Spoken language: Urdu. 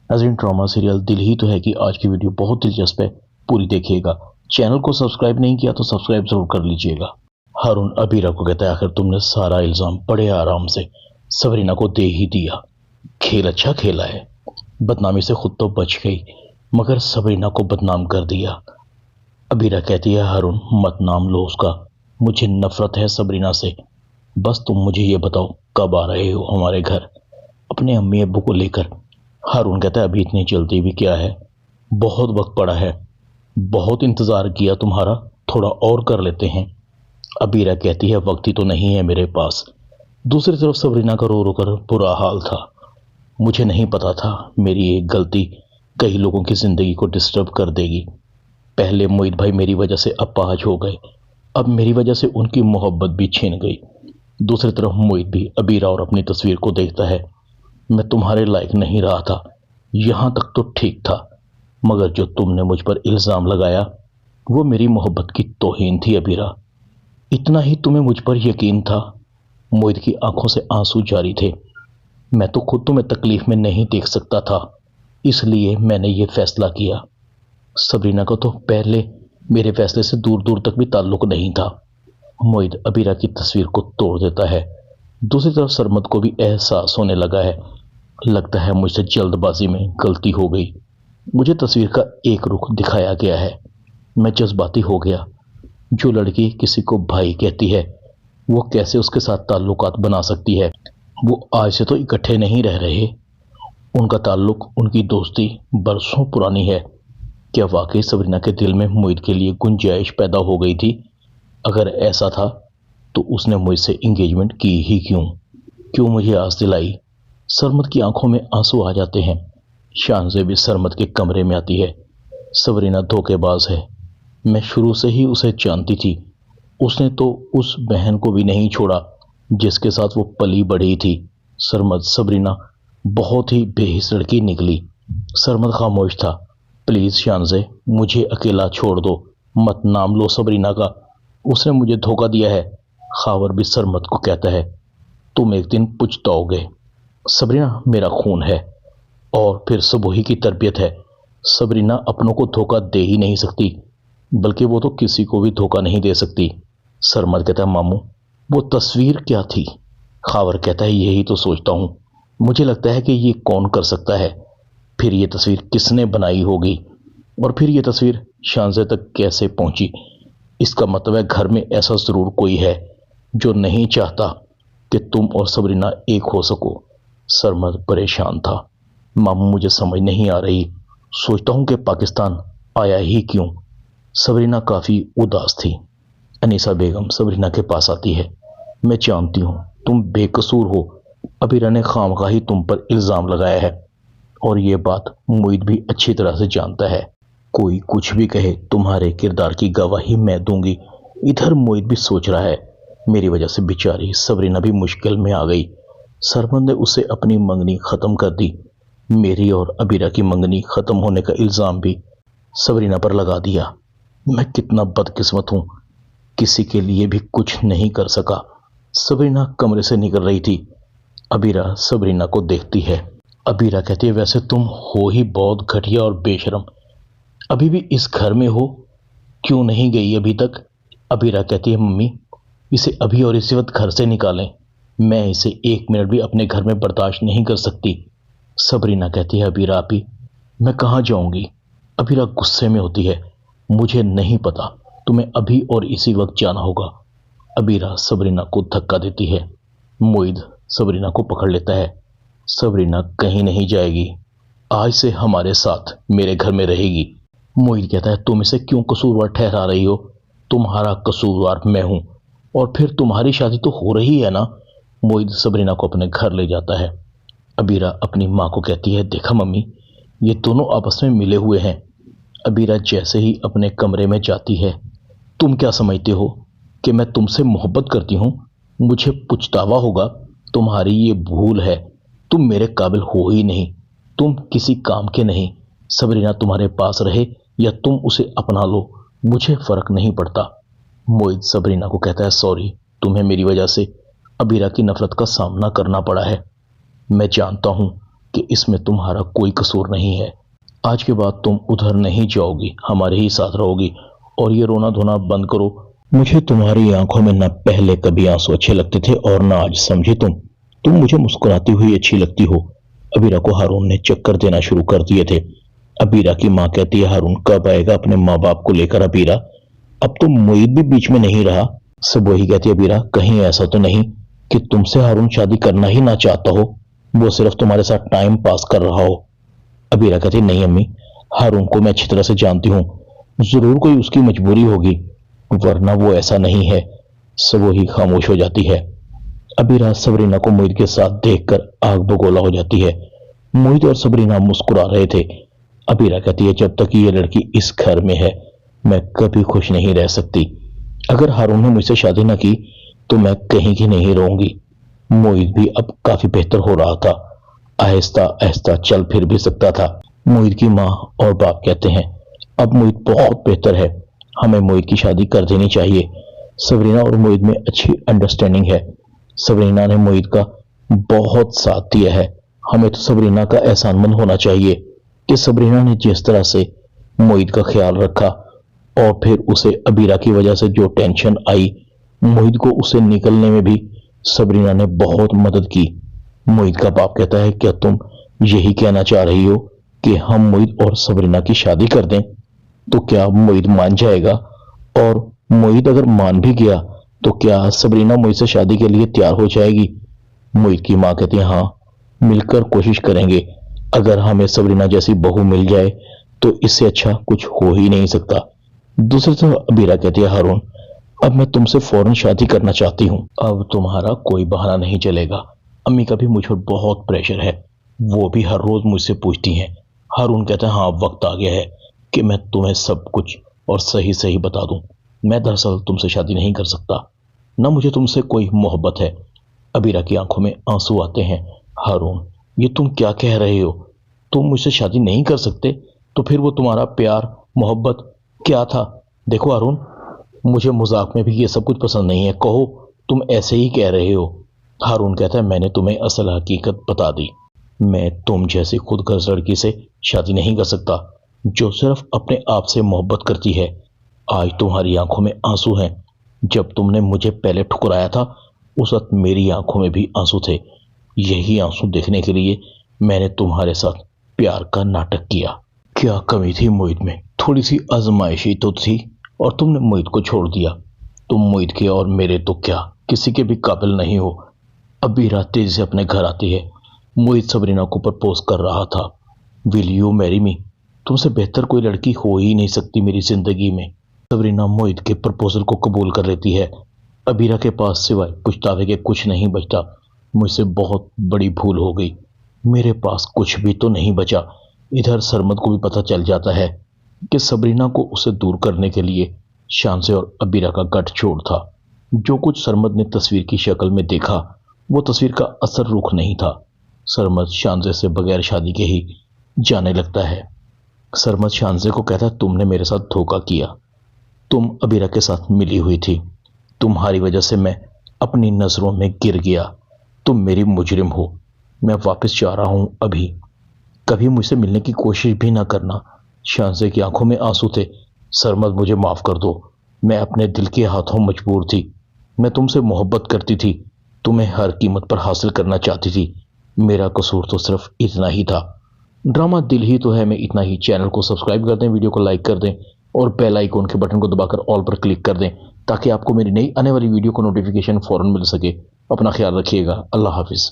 ناظرین ڈرامہ سیریل دل ہی تو ہے کہ آج کی ویڈیو بہت دلچسپ ہے، پوری دیکھیے گا۔ چینل کو سبسکرائب نہیں کیا تو سبسکرائب ضرور کر لیجئے گا۔ ہارون ابیرہ کو کہتا ہے آخر تم نے سارا الزام بڑے آرام سے سبرینا کو دے ہی دیا، کھیل اچھا کھیلا ہے، بدنامی سے خود تو بچ گئی مگر سبرینا کو بدنام کر دیا۔ ابیرہ کہتی ہے ہارون مت نام لو اس کا، مجھے نفرت ہے سبرینا سے، بس تم مجھے یہ بتاؤ کب آ رہے ہو ہمارے گھر اپنے امی ابو کو لے کر۔ ہارون کہتا ہے ابھی اتنی جلدی بھی کیا ہے، بہت وقت پڑا ہے، بہت انتظار کیا تمہارا، تھوڑا اور کر لیتے ہیں۔ ابیرہ کہتی ہے وقت ہی تو نہیں ہے میرے پاس۔ دوسری طرف سبرینا کا رو رو کر برا حال تھا۔ مجھے نہیں پتا تھا میری ایک غلطی کئی لوگوں کی زندگی کو ڈسٹرب کر دے گی۔ پہلے معید بھائی میری وجہ سے اپاہج ہو گئے، اب میری وجہ سے ان کی محبت بھی چھن گئی۔ دوسری طرف معید بھی ابیرہ اور اپنی تصویر کو دیکھتا ہے، میں تمہارے لائق نہیں رہا تھا، یہاں تک تو ٹھیک تھا، مگر جو تم نے مجھ پر الزام لگایا وہ میری محبت کی توہین تھی ابیرہ۔ اتنا ہی تمہیں مجھ پر یقین تھا؟ معید کی آنکھوں سے آنسو جاری تھے۔ میں تو خود تمہیں تکلیف میں نہیں دیکھ سکتا تھا، اس لیے میں نے یہ فیصلہ کیا۔ سبرینا کو تو پہلے میرے فیصلے سے دور دور تک بھی تعلق نہیں تھا۔ معید ابیرہ کی تصویر کو توڑ دیتا ہے۔ دوسری طرف سرمد کو بھی احساس ہونے لگا ہے، لگتا ہے مجھ سے جلد بازی میں غلطی ہو گئی، مجھے تصویر کا ایک رخ دکھایا گیا ہے، میں جذباتی ہو گیا۔ جو لڑکی کسی کو بھائی کہتی ہے وہ کیسے اس کے ساتھ تعلقات بنا سکتی ہے؟ وہ آج سے تو اکٹھے نہیں رہ رہے، ان کا تعلق، ان کی دوستی برسوں پرانی ہے۔ کیا واقعی سبرینا کے دل میں معید کے لیے گنجائش پیدا ہو گئی تھی؟ اگر ایسا تھا تو اس نے مجھ سے انگیجمنٹ کی ہی کیوں مجھے آس دلائی؟ سرمد کی آنکھوں میں آنسو آ جاتے ہیں۔ شانزے بھی سرمد کے کمرے میں آتی ہے۔ سبرینا دھوکے باز ہے، میں شروع سے ہی اسے جانتی تھی، اس نے تو اس بہن کو بھی نہیں چھوڑا جس کے ساتھ وہ پلی بڑھی تھی۔ سرمد سبرینا بہت ہی بے حس لڑکی نکلی۔ سرمد خاموش تھا۔ پلیز شانزے مجھے اکیلا چھوڑ دو، مت نام لو سبرینا کا، اس نے مجھے دھوکہ دیا ہے۔ خاور بھی سرمد کو کہتا ہے تم ایک دن پچھتاؤ گے، سبرینا میرا خون ہے اور پھر صبوحی کی تربیت ہے۔ سبرینا اپنوں کو دھوکہ دے ہی نہیں سکتی، بلکہ وہ تو کسی کو بھی دھوکہ نہیں دے سکتی۔ سرمد کہتا ہے ماموں وہ تصویر کیا تھی؟ خاور کہتا ہے یہی تو سوچتا ہوں، مجھے لگتا ہے کہ یہ کون کر سکتا ہے، پھر یہ تصویر کس نے بنائی ہوگی، اور پھر یہ تصویر شانزے تک کیسے پہنچی؟ اس کا مطلب ہے گھر میں ایسا ضرور کوئی ہے جو نہیں چاہتا کہ تم اور سبرینا ایک ہو سکو۔ سرمد پریشان تھا۔ ماموں مجھے سمجھ نہیں آ رہی، سوچتا ہوں کہ پاکستان آیا ہی کیوں؟ سبرینا کافی اداس تھی۔ انیسہ بیگم سبرینا کے پاس آتی ہے، میں جانتی ہوں تم بے قصور ہو، ابیرہ نے خواہ ہی تم پر الزام لگایا ہے، اور یہ بات معید بھی اچھی طرح سے جانتا ہے۔ کوئی کچھ بھی کہے تمہارے کردار کی گواہی میں دوں گی۔ ادھر معید بھی سوچ رہا ہے میری وجہ سے بیچاری سبرینا بھی مشکل میں آ گئی۔ سرمد نے اسے اپنی منگنی ختم کر دی، میری اور ابیرہ کی منگنی ختم ہونے کا الزام بھی سبرینا پر لگا دیا۔ میں کتنا بدقسمت ہوں، کسی کے لیے بھی کچھ نہیں کر سکا۔ سبرینا کمرے سے نکل رہی تھی، ابیرہ سبرینا کو دیکھتی ہے۔ ابیرہ کہتی ہے ویسے تم ہو ہی بہت گھٹیا اور بے شرم، ابھی بھی اس گھر میں ہو، کیوں نہیں گئی ابھی تک؟ ابیرہ کہتی ہے ممی اسے ابھی اور اسی وقت گھر سے نکالیں، میں اسے ایک منٹ بھی اپنے گھر میں برداشت نہیں کر سکتی۔ سبرینا کہتی ہے ابیرہ آپی میں کہاں جاؤں گی؟ ابیرہ غصے میں ہوتی ہے، مجھے نہیں پتا، تمہیں ابھی اور اسی وقت جانا ہوگا۔ ابیرہ سبرینا کو دھکا دیتی ہے۔ معید سبرینا کو پکڑ لیتا ہے۔ سبرینا کہیں نہیں جائے گی، آج سے ہمارے ساتھ میرے گھر میں رہے گی۔ معید کہتا ہے تم اسے کیوں قصوروار ٹھہرا رہی ہو؟ تمہارا قصوروار میں ہوں، اور پھر تمہاری شادی تو ہو رہی ہے نا۔ معید سبرینا کو اپنے گھر لے جاتا ہے۔ ابیرہ اپنی ماں کو کہتی ہے دیکھا ممی یہ دونوں آپس میں ملے ہوئے ہیں۔ ابیرہ جیسے ہی اپنے کمرے میں جاتی ہے، تم کیا سمجھتے ہو کہ میں تم سے محبت کرتی ہوں؟ مجھے پچھتاوا ہوگا، تمہاری یہ بھول ہے، تم میرے قابل ہو ہی نہیں، تم کسی کام کے نہیں۔ سبرینا تمہارے پاس رہے یا تم اسے اپنا لو، مجھے فرق نہیں پڑتا۔ معید سبرینا کو کہتا ہے سوری، تمہیں میری وجہ سے ابیرہ کی نفرت کا سامنا کرنا پڑا ہے، میں جانتا ہوں کہ اس میں تمہارا کوئی قصور نہیں ہے۔ آج کے بعد تم ادھر نہیں جاؤ گی، ہمارے ہی ساتھ رہو گی، اور یہ رونا دھونا بند کرو۔ مجھے تمہاری آنکھوں میں نہ پہلے کبھی آنسو اچھے لگتے تھے اور نہ آج، سمجھی تم مجھے مسکراتی ہوئی اچھی لگتی ہو۔ ابیرہ کو ہارون نے چکر دینا شروع کر دیے تھے۔ ابیرہ کی ماں کہتی ہے ہارون کب آئے گا اپنے ماں باپ کو لے کر ابیرہ؟ اب تو معید بھی بیچ میں نہیں رہا۔ سب وہی کہتی ہے ابیرہ کہیں ایسا تو نہیں کہ تم سے ہارون شادی کرنا ہی نہ چاہتا ہو، وہ صرف تمہارے ساتھ ٹائم پاس کر رہا ہو۔ ابیرہ کہتی نہیں امی، ہارون کو میں اچھی طرح سے جانتی ہوں، ضرور کوئی اس کی مجبوری ہوگی، ورنہ وہ ایسا نہیں ہے۔ سب وہی خاموش ہو جاتی ہے۔ ابیرہ سبرینا کو معید کے ساتھ دیکھ کر آگ بگولا ہو جاتی ہے۔ معید اور سبرینا مسکرا رہے تھے۔ ابیرہ کہتی ہے جب تک یہ لڑکی اس گھر میں ہے میں کبھی خوش نہیں رہ سکتی۔ اگر ہارون نے مجھ سے شادی نہ کی تو میں کہیں کی نہیں رہوں گی۔ معید بھی اب کافی بہتر ہو رہا تھا، آہستہ آہستہ چل پھر بھی سکتا تھا۔ معید کی ماں اور باپ کہتے ہیں اب معید بہت بہتر ہے، ہمیں معید کی شادی کر دینی چاہیے۔ سبرینا اور معید میں اچھی انڈرسٹینڈنگ ہے۔ سبرینا نے معید کا بہت ساتھ دیا ہے، ہمیں تو سبرینا کا احسان مند ہونا چاہیے کہ سبرینا نے جس طرح سے معید کا خیال رکھا، اور پھر اسے ابیرہ کی وجہ سے جو ٹینشن آئی، معید کو اسے نکلنے میں بھی سبرینا نے بہت مدد کی۔ معید کا باپ کہتا ہے کیا تم یہی کہنا چاہ رہی ہو کہ ہم معید اور سبرینا کی شادی کر دیں؟ تو کیا معید مان جائے گا؟ اور معید اگر مان بھی گیا تو کیا سبرینا معید سے شادی کے لیے تیار ہو جائے گی؟ معید کی ماں کہتی ہے ہاں، مل کر کوشش کریں گے، اگر ہمیں سبرینا جیسی بہو مل جائے تو اس سے اچھا کچھ ہو ہی نہیں سکتا۔ دوسری طرف ابیرہ کہتی ہے ہارون اب میں تم سے فوراً شادی کرنا چاہتی ہوں، اب تمہارا کوئی بہانہ نہیں چلے گا۔ امی کا بھی مجھ پر بہت پریشر ہے، وہ بھی ہر روز مجھ سے پوچھتی ہیں۔ ہارون کہتا ہے ہاں وقت آ گیا ہے کہ میں تمہیں سب کچھ اور صحیح صحیح بتا دوں۔ میں دراصل تم سے شادی نہیں کر سکتا، نہ مجھے تم سے کوئی محبت ہے۔ ابیرہ کی آنکھوں میں آنسو آتے ہیں۔ ہارون یہ تم کیا کہہ رہے ہو؟ تم مجھ سے شادی نہیں کر سکتے تو پھر وہ تمہارا پیار محبت کیا تھا؟ دیکھو ہارون مجھے مذاق میں بھی یہ سب کچھ پسند نہیں ہے، کہو تم ایسے ہی کہہ رہے ہو۔ ہارون کہتا ہے میں نے تمہیں اصل حقیقت بتا دی، میں تم جیسی خود غرض لڑکی سے شادی نہیں کر سکتا جو صرف اپنے آپ سے محبت کرتی ہے۔ آج تمہاری آنکھوں میں آنسو ہیں، جب تم نے مجھے پہلے ٹھکرایا تھا اس وقت میری آنکھوں میں بھی آنسو تھے، یہی آنسو دیکھنے کے لیے میں نے تمہارے ساتھ پیار کا ناٹک کیا۔ کیا کمی تھی معید میں؟ تھوڑی سی آزمائشی تو تھی اور تم نے معید کو چھوڑ دیا۔ تم معید کے اور میرے تو کیا کسی کے بھی قابل نہیں ہو۔ ابیرہ تیزی سے اپنے گھر آتی ہے۔ معید سبرینا کو پرپوز کر رہا تھا، ول یو میری می؟ تم سے بہتر کوئی لڑکی ہو ہی نہیں سکتی میری زندگی میں۔ سبرینا معید کے پرپوزل کو قبول کر لیتی ہے۔ ابیرہ کے پاس سوائے پچھتاوے کے کچھ نہیں بچتا، مجھ سے بہت بڑی بھول ہو گئی، میرے پاس کچھ بھی تو نہیں بچا۔ ادھر سرمد کو بھی پتہ چل جاتا ہے کہ سبرینا کو اسے دور کرنے کے لیے شانزے اور ابیرہ کا گٹھ چھوڑ تھا۔ جو کچھ سرمد نے تصویر کی شکل میں دیکھا وہ تصویر کا اثر رخ نہیں تھا۔ سرمد شانزے سے بغیر شادی کے ہی جانے لگتا ہے۔ سرمد شانزے کو کہتا ہے تم نے میرے ساتھ دھوکہ کیا، تم ابیرہ کے ساتھ ملی ہوئی تھی، تمہاری وجہ سے میں اپنی نظروں میں گر گیا، تم میری مجرم ہو، میں واپس جا رہا ہوں ابھی، کبھی مجھ سے ملنے کی کوشش بھی نہ کرنا۔ شانزے کی آنکھوں میں آنسو تھے۔ سرمد مجھے معاف کر دو، میں اپنے دل کے ہاتھوں مجبور تھی، میں تم سے محبت کرتی تھی، تمہیں ہر قیمت پر حاصل کرنا چاہتی تھی، میرا قصور تو صرف اتنا ہی تھا۔ ڈرامہ دل ہی تو ہے میں اتنا ہی۔ چینل کو سبسکرائب کر دیں، ویڈیو کو لائک کر دیں اور بیل آئیکن کے بٹن کو دبا کر آل پر کلک کر دیں تاکہ آپ کو میری نئی آنے والی ویڈیو کو نوٹیفیکیشن فوراً مل سکے۔ اپنا خیال رکھیے گا، اللہ حافظ۔